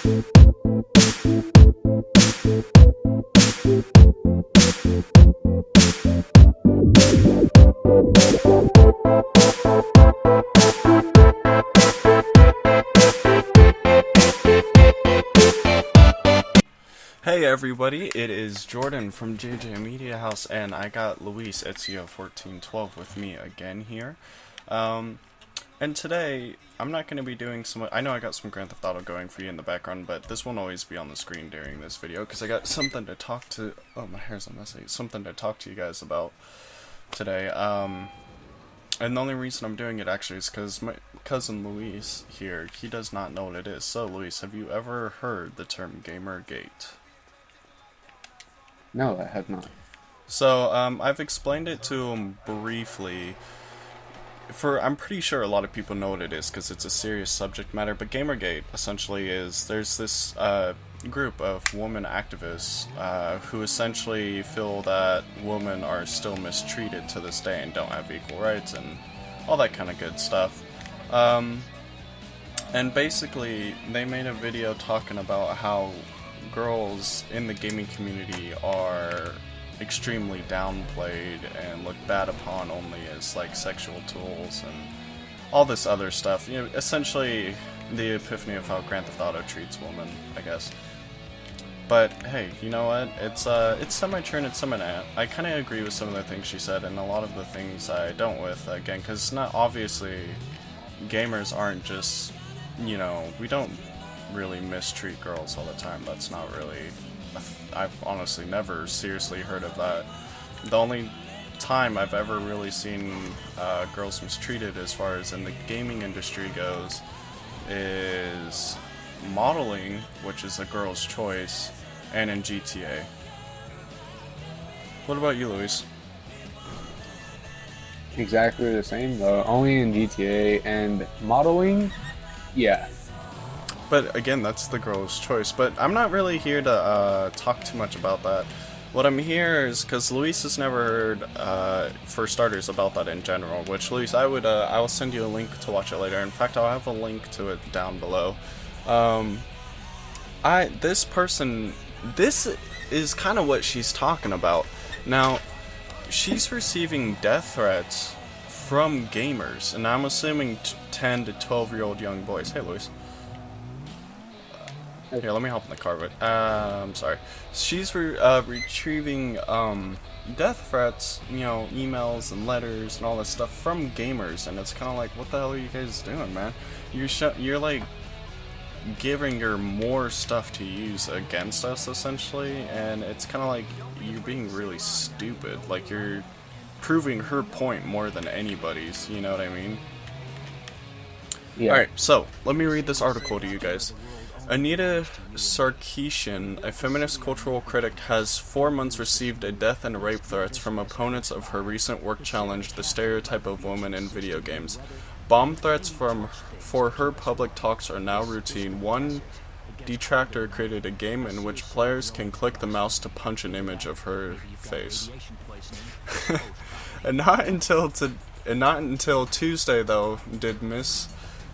Hey everybody, it is Jordan from JJ Media House, and I got Luis Ezio1412 with me again here. And today, I'm not going to be doing some... I know I got some Grand Theft Auto going for you in the background, but this won't always be on the screen during this video, because I got something to talk to... Oh, my hair's a messy. Something to talk to you guys about today. And the only reason I'm doing it actually is because my cousin Luis here, he does not know what it is. So, Luis, have you ever heard the term Gamergate? No, I have not. So, I've explained it to him briefly. I'm pretty sure a lot of people know what it is because it's a serious subject matter, but Gamergate essentially is, there's this group of women activists who essentially feel that women are still mistreated to this day and don't have equal rights and all that kind of good stuff. And basically, they made a video talking about how girls in the gaming community are extremely downplayed and looked bad upon only as like sexual tools and all this other stuff. You know, essentially the epiphany of how Grand Theft Auto treats women, I guess. But hey, you know what? It's semi-true and it's semi-not. I kind of agree with some of the things she said and a lot of the things I don't with, again, because not obviously gamers aren't just, you know, we don't really mistreat girls all the time. That's not really... I've honestly never seriously heard of that. The only time I've ever really seen girls mistreated as far as in the gaming industry goes is modeling, which is a girl's choice, and in GTA. What about you, Luis? Exactly the same, though. Only in GTA and modeling, yeah. But again, that's the girl's choice. But I'm not really here to talk too much about that. What I'm here is because Luis has never heard, for starters, about that in general. Which, Luis, I will send you a link to watch it later. In fact, I'll have a link to it down below. This is kind of what she's talking about. Now, she's receiving death threats from gamers, and I'm assuming 10 to 12-year-old young boys. Hey, Luis. Here, let me hop in the car, but, I'm sorry. She's retrieving, death threats, you know, emails and letters and all this stuff from gamers, and it's kind of like, what the hell are you guys doing, man? You're like, giving her more stuff to use against us, essentially, and it's kind of like, you're being really stupid. Like, you're proving her point more than anybody's, you know what I mean? Yeah. Alright, so, let me read this article to you guys. Anita Sarkeesian, a feminist cultural critic, has 4 months received a death and rape threats from opponents of her recent work challenge the stereotype of women in video games. Bomb threats for her public talks are now routine. One detractor created a game in which players can click the mouse to punch an image of her face. and not until Tuesday, though, did Miss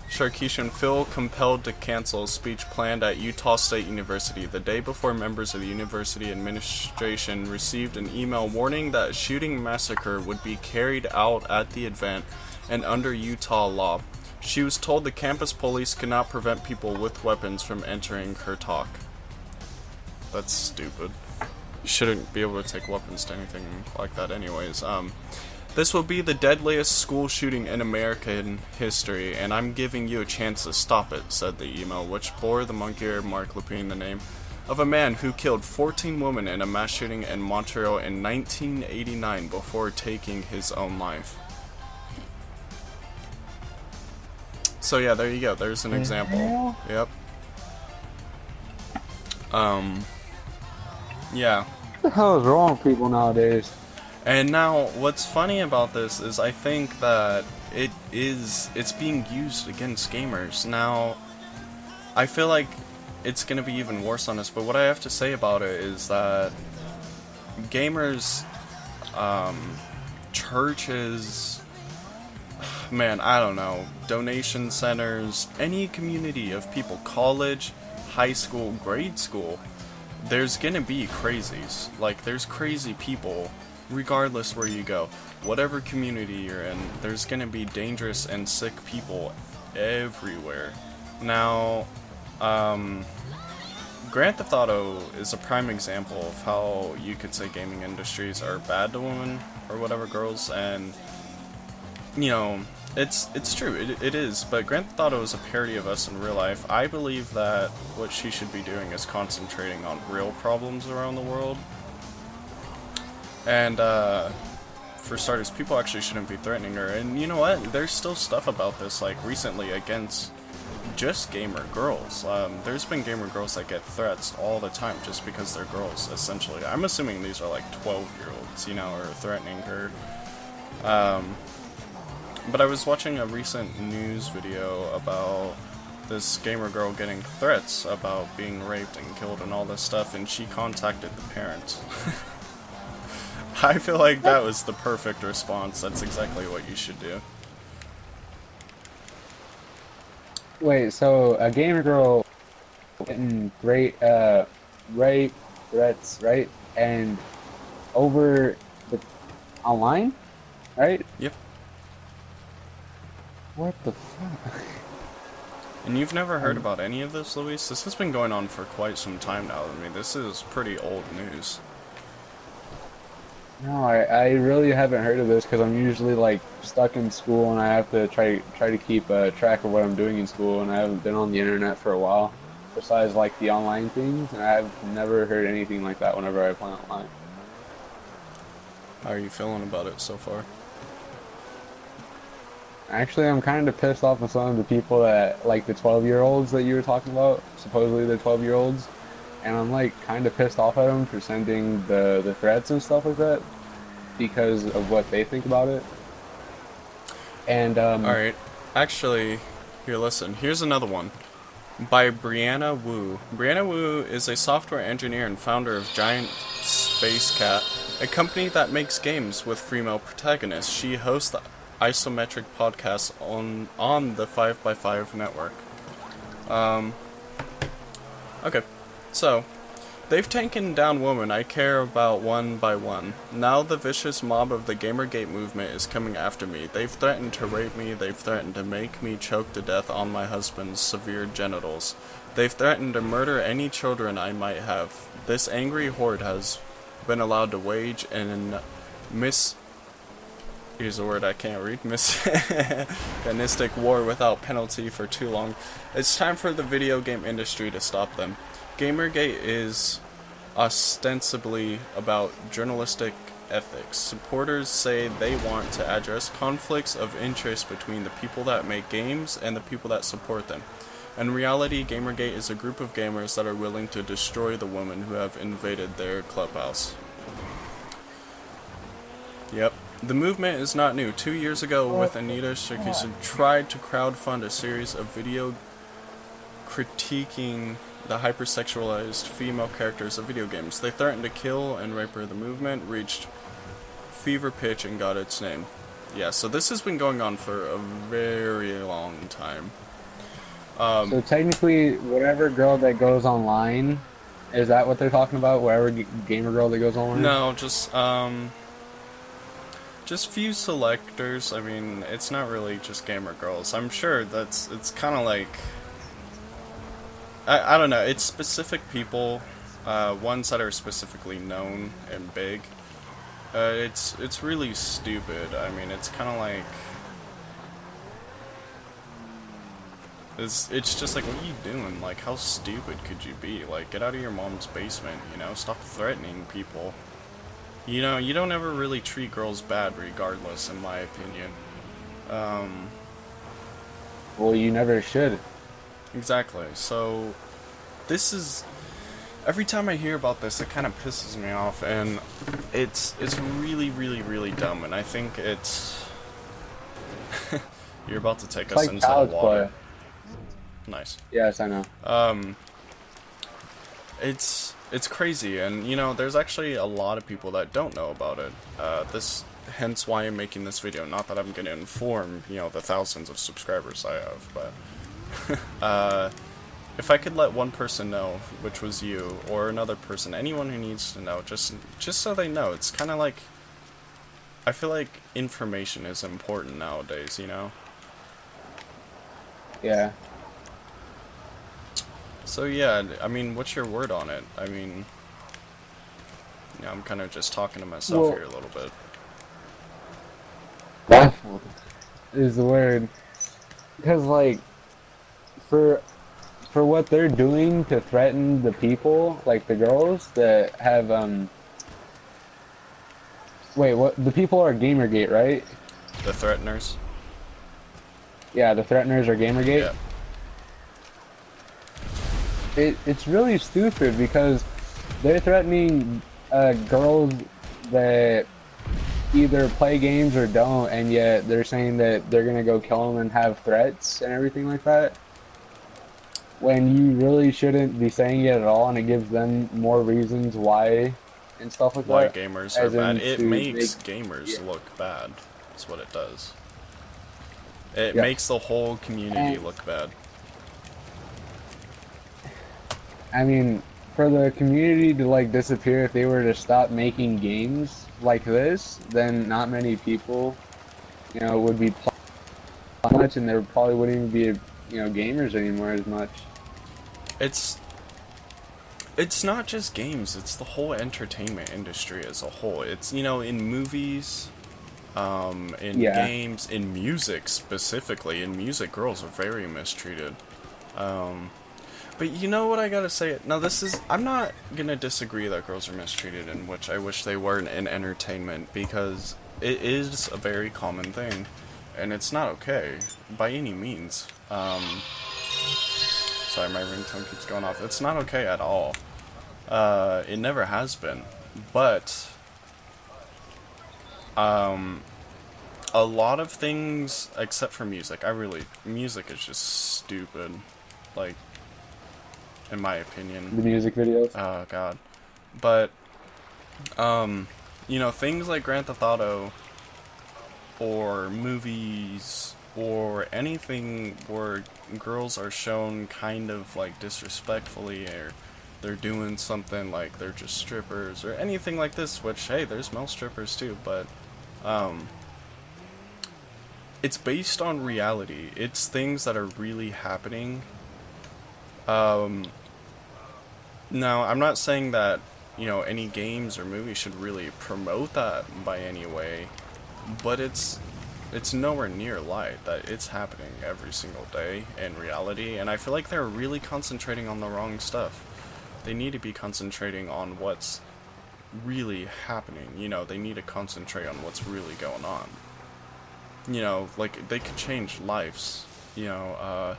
Sarkeesian feel compelled to cancel a speech planned at Utah State University the day before members of the university administration received an email warning that a shooting massacre would be carried out at the event and under Utah law. She was told the campus police could not prevent people with weapons from entering her talk. That's stupid. You shouldn't be able to take weapons to anything like that anyways. This will be the deadliest school shooting in American history, and I'm giving you a chance to stop it, said the email, which bore the monkey Mark Lupine, the name of a man who killed 14 women in a mass shooting in Montreal in 1989 before taking his own life. So yeah, there you go. There's an example. Yep. Yeah. What the hell is wrong with people nowadays? And now, what's funny about this is I think that it's being used against gamers. Now, I feel like it's going to be even worse on us, but what I have to say about it is that gamers, churches, man, I don't know, donation centers, any community of people, college, high school, grade school, there's gonna be crazies. Like, there's crazy people, regardless where you go. Whatever community you're in, there's gonna be dangerous and sick people everywhere. Now, Grand Theft Auto is a prime example of how you could say gaming industries are bad to women, or whatever, girls, and, you know, it's true, it is, but Grand Theft Auto is a parody of us in real life. I believe that what she should be doing is concentrating on real problems around the world. And, for starters, people actually shouldn't be threatening her. And you know what? There's still stuff about this, like, recently against just gamer girls. There's been gamer girls that get threats all the time just because they're girls, essentially. I'm assuming these are, like, 12-year-olds, you know, are threatening her. But I was watching a recent news video about this gamer girl getting threats about being raped and killed and all this stuff, and she contacted the parents. I feel like that was the perfect response. That's exactly what you should do. Wait, so a gamer girl getting rape threats, right? And over the online, right? Yep. What the fuck? And you've never heard about any of this, Luis? This has been going on for quite some time now. I mean, this is pretty old news. No, I really haven't heard of this because I'm usually like stuck in school and I have to try to keep track of what I'm doing in school, and I haven't been on the internet for a while. Besides like the online things, and I've never heard anything like that whenever I play online. How are you feeling about it so far? Actually, I'm kind of pissed off with some of the people that, like the 12-year-olds that you were talking about, supposedly the 12-year-olds, and I'm like kind of pissed off at them for sending the threats and stuff like that because of what they think about it. And Alright, actually, here, listen, here's another one. By Brianna Wu. Brianna Wu is a software engineer and founder of Giant Space Cat, a company that makes games with female protagonists. She hosts the isometric podcast on the 5x5 network. Okay, so they've taken down women I care about one by one. Now the vicious mob of the Gamergate movement is coming after me. They've threatened to rape me, they've threatened to make me choke to death on my husband's severe genitals. They've threatened to murder any children I might have. This angry horde has been allowed to wage an here's a word I can't read, misogynistic war without penalty for too long. It's time for the video game industry to stop them. Gamergate is ostensibly about journalistic ethics. Supporters say they want to address conflicts of interest between the people that make games and the people that support them. In reality, Gamergate is a group of gamers that are willing to destroy the women who have invaded their clubhouse. Yep. The movement is not new. 2 years ago, with Anita Sarkeesian, tried to crowdfund a series of video critiquing the hypersexualized female characters of video games. They threatened to kill and rape her. The movement reached fever pitch and got its name. Yeah, so this has been going on for a very long time. so technically, whatever girl that goes online, is that what they're talking about? Whatever gamer girl that goes online? No, just few selectors. I mean, it's not really just gamer girls. I'm sure it's kind of like, I don't know, it's specific people, ones that are specifically known and big. It's really stupid. I mean, it's kind of like, it's just like, what are you doing? Like, how stupid could you be? Like, get out of your mom's basement, you know? Stop threatening people. You know, you don't ever really treat girls bad regardless, in my opinion. Well, you never should. Exactly. So, this is... Every time I hear about this, it kind of pisses me off, and it's really, really, really dumb, and I think it's... You're about to take us Like into the water. Nice. Yes, I know. It's crazy, and you know, there's actually a lot of people that don't know about it. Hence why I'm making this video. Not that I'm gonna inform, you know, the thousands of subscribers I have, but if I could let one person know, which was you, or another person, anyone who needs to know, just so they know, it's kind of like, I feel like information is important nowadays, you know? Yeah. So yeah, I mean, what's your word on it? I mean, yeah, I'm kind of just talking to myself Well, here a little bit. baffled is the word. Because, like, for what they're doing to threaten the people, like the girls that have wait, what, the people are Gamergate, right? The threateners? Yeah, the threateners are Gamergate. Yeah. It's really stupid because they're threatening girls that either play games or don't, and yet they're saying that they're gonna go kill them and have threats and everything like that. When you really shouldn't be saying it at all, and it gives them more reasons why and stuff like Why that. gamers are As bad. in It to make, makes gamers yeah, look bad. That's what it does. It yeah. makes the whole community And look bad. I mean, for the community to like disappear, if they were to stop making games like this, then not many people, would be playing much, and there probably wouldn't even be, gamers anymore as much. It's it's not just games, it's the whole entertainment industry as a whole. It's, in movies, in Yeah. games, in music specifically. In music, girls are very mistreated. Um, but you know what I gotta say? Now, I'm not gonna disagree that girls are mistreated, in which I wish they weren't in entertainment, because it is a very common thing, and it's not okay, by any means. Sorry, my ringtone keeps going off. It's not okay at all. It never has been. But, a lot of things, except for music, music is just stupid. Like, in my opinion. The music videos. Oh, God. But, things like Grand Theft Auto, or movies, or anything where girls are shown kind of, like, disrespectfully, or they're doing something like they're just strippers, or anything like this, which, hey, there's male strippers too, but, it's based on reality. It's things that are really happening. Now, I'm not saying that, any games or movies should really promote that by any way, but it's nowhere near light that it's happening every single day in reality, and I feel like they're really concentrating on the wrong stuff. They need to be concentrating on what's really happening. They need to concentrate on what's really going on. Like, they could change lives, because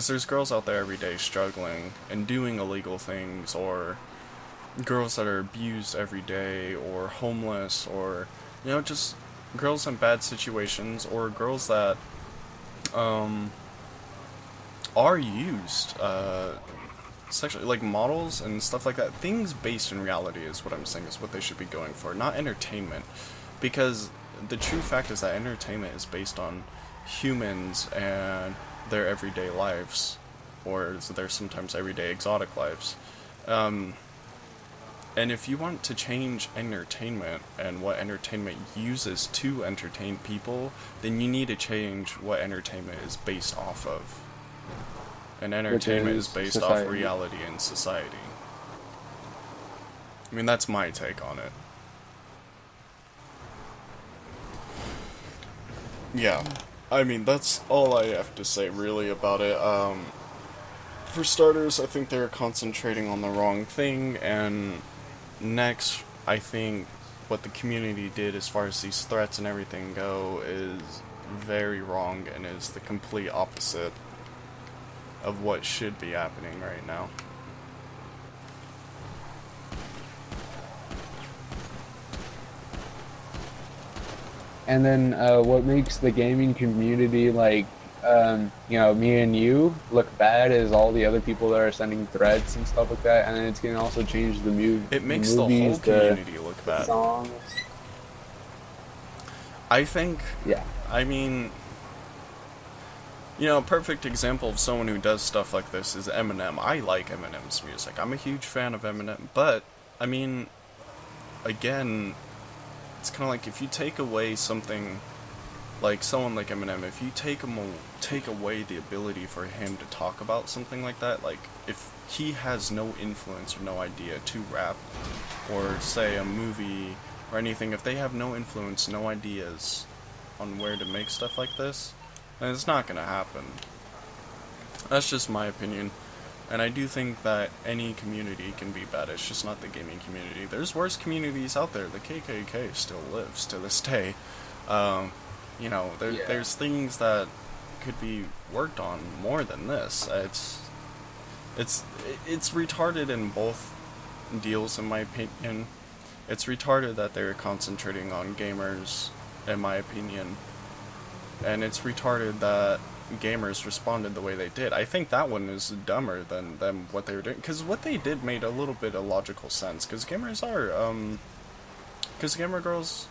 there's girls out there every day struggling and doing illegal things, or girls that are abused every day, or homeless, or, just girls in bad situations, or girls that, are used, sexually, like models and stuff like that. Things based in reality is what I'm saying is what they should be going for, not entertainment. Because the true fact is that entertainment is based on humans and their everyday lives, or their sometimes everyday exotic lives. And if you want to change entertainment and what entertainment uses to entertain people, then you need to change what entertainment is based off of. And entertainment is based society. off reality and society. I mean, that's my take on it. Yeah. I mean, that's all I have to say really about it. For starters, I think they're concentrating on the wrong thing, and next, I think what the community did as far as these threats and everything go is very wrong and is the complete opposite of what should be happening right now. And then what makes the gaming community like, me and you look bad is all the other people that are sending threats and stuff like that. And then it's gonna also change the It makes movies, the whole community look bad. songs. I think, Yeah. I mean, You know, a perfect example of someone who does stuff like this is Eminem. I like Eminem's music. I'm a huge fan of Eminem, but I mean, again, it's kind of like if you take away something like someone like Eminem, if you take away the ability for him to talk about something like that, like if he has no influence or no idea to rap or say a movie or anything, if they have no influence, no ideas on where to make stuff like this, then it's not gonna happen. That's just my opinion. And I do think that any community can be bad, it's just not the gaming community. There's worse communities out there. The KKK still lives to this day. You know, there's things that could be worked on more than this. It's retarded in both deals, in my opinion. It's retarded that they're concentrating on gamers, in my opinion. And it's retarded that gamers responded the way they did. I think that one is dumber than what they were doing, because what they did made a little bit of logical sense, because gamers are, because gamer girls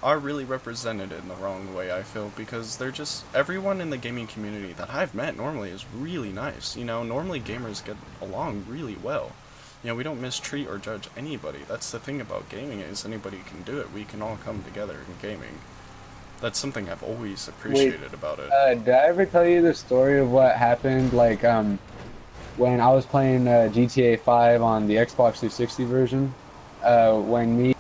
are really represented in the wrong way, I feel, because they're just, everyone in the gaming community that I've met normally is really nice, you know, normally gamers get along really well. You know, we don't mistreat or judge anybody. That's the thing about gaming, is anybody can do it. We can all come together in gaming. That's something I've always appreciated about it. Did I ever tell you the story of what happened, like, when I was playing GTA 5 on the Xbox 360 version? When me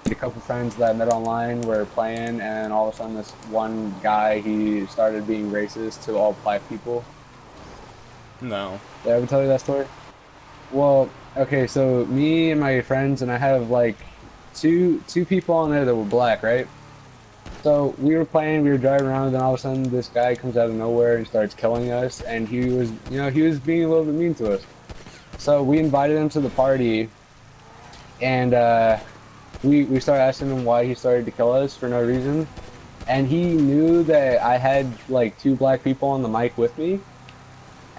and a couple friends that I met online were playing, and all of a sudden this one guy, he started being racist to all black people. No. Did I ever tell you that story? Well, okay, so me and my friends, and I have like two people on there that were black, right? So we were playing, we were driving around, and then all of a sudden this guy comes out of nowhere and starts killing us, and he was, you know, he was being a little bit mean to us. So we invited him to the party, and we started asking him why he started to kill us for no reason, and he knew that I had like two black people on the mic with me,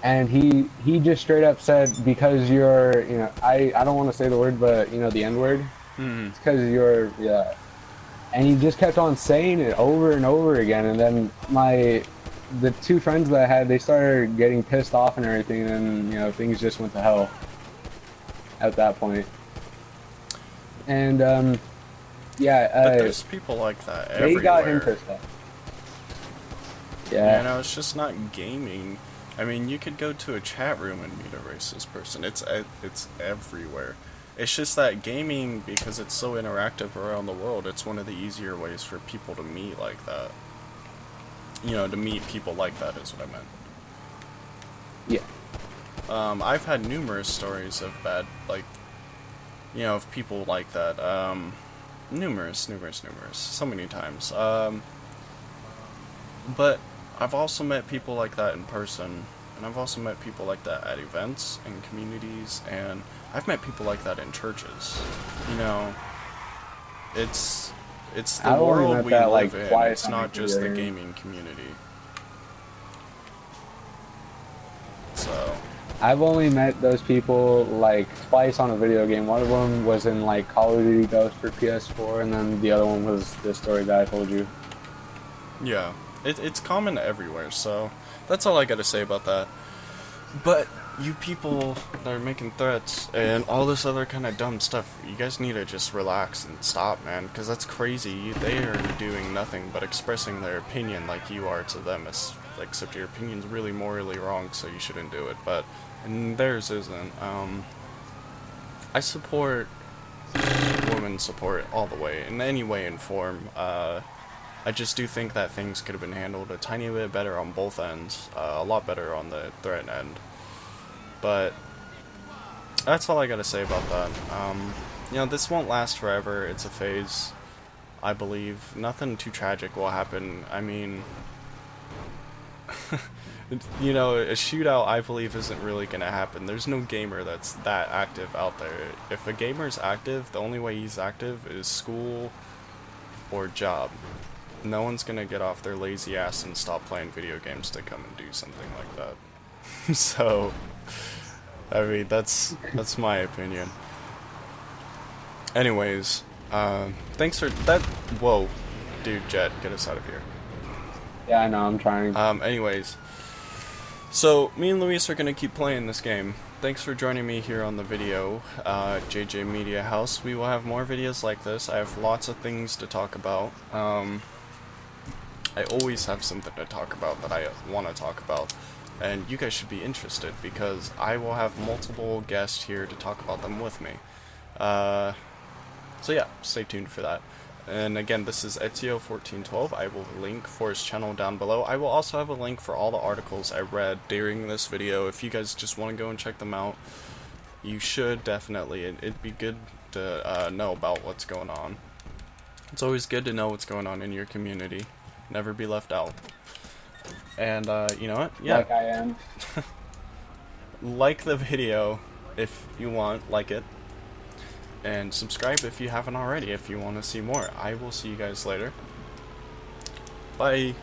and he just straight up said, because you're, you know, I don't want to say the word, but you know, the N-word. It's because you're, yeah. And he just kept on saying it over and over again, and then the two friends that I had, they started getting pissed off and everything, and you know, things just went to hell at that point. And yeah, but there's people like that everywhere. they got him pissed off. Yeah. You know, it's just not gaming. I mean, you could go to a chat room and meet a racist person. It's everywhere. It's just that gaming, because it's so interactive around the world, it's one of the easier ways for people to meet like that. You know, to meet people like that is what I meant. Yeah. I've had numerous stories of bad, like, you know, of people like that. Numerous. So many times. But I've also met people like that in person, and I've also met people like that at events and communities, and I've met people like that in churches. You know, it's the world we live in. It's not just the gaming community. So I've only met those people like twice on a video game. One of them was in like Call of Duty Ghost for PS4, and then the other one was the story that I told you. yeah, it's common everywhere. So that's all I gotta say about that. But you people that are making threats and all this other kind of dumb stuff, you guys need to just relax and stop, man, because that's crazy. They are doing nothing but expressing their opinion like you are to them. It's, except your opinion's really morally wrong, so you shouldn't do it, but and theirs isn't. I support women's support all the way, in any way and form. I just do think that things could have been handled a tiny bit better on both ends, a lot better on the threat end. But that's all I gotta say about that. You know, this won't last forever. It's a phase, I believe. Nothing too tragic will happen. I mean, you know, a shootout, I believe, isn't really gonna happen. There's no gamer that's that active out there. If a gamer's active, the only way he's active is school or job. No one's gonna get off their lazy ass and stop playing video games to come and do something like that. So, I mean, that's my opinion. Anyways, thanks for that. Whoa, dude, Jet, get us out of here. Yeah, I know. I'm trying. Anyways, so me and Luis are gonna keep playing this game. Thanks for joining me here on the video, JJ Media House. We will have more videos like this. I have lots of things to talk about. I always have something to talk about that I want to talk about, and you guys should be interested because I will have multiple guests here to talk about them with me. So yeah, stay tuned for that. And again, this is Ezio1412. I will link for his channel down below. I will also have a link for all the articles I read during this video. If you guys just want to go and check them out, you should definitely. It'd be good to know about what's going on. It's always good to know what's going on in your community. Never be left out. And you know what? Yeah. Like I am. Like the video if you want, like it. And subscribe if you haven't already, if you want to see more. I will see you guys later. Bye.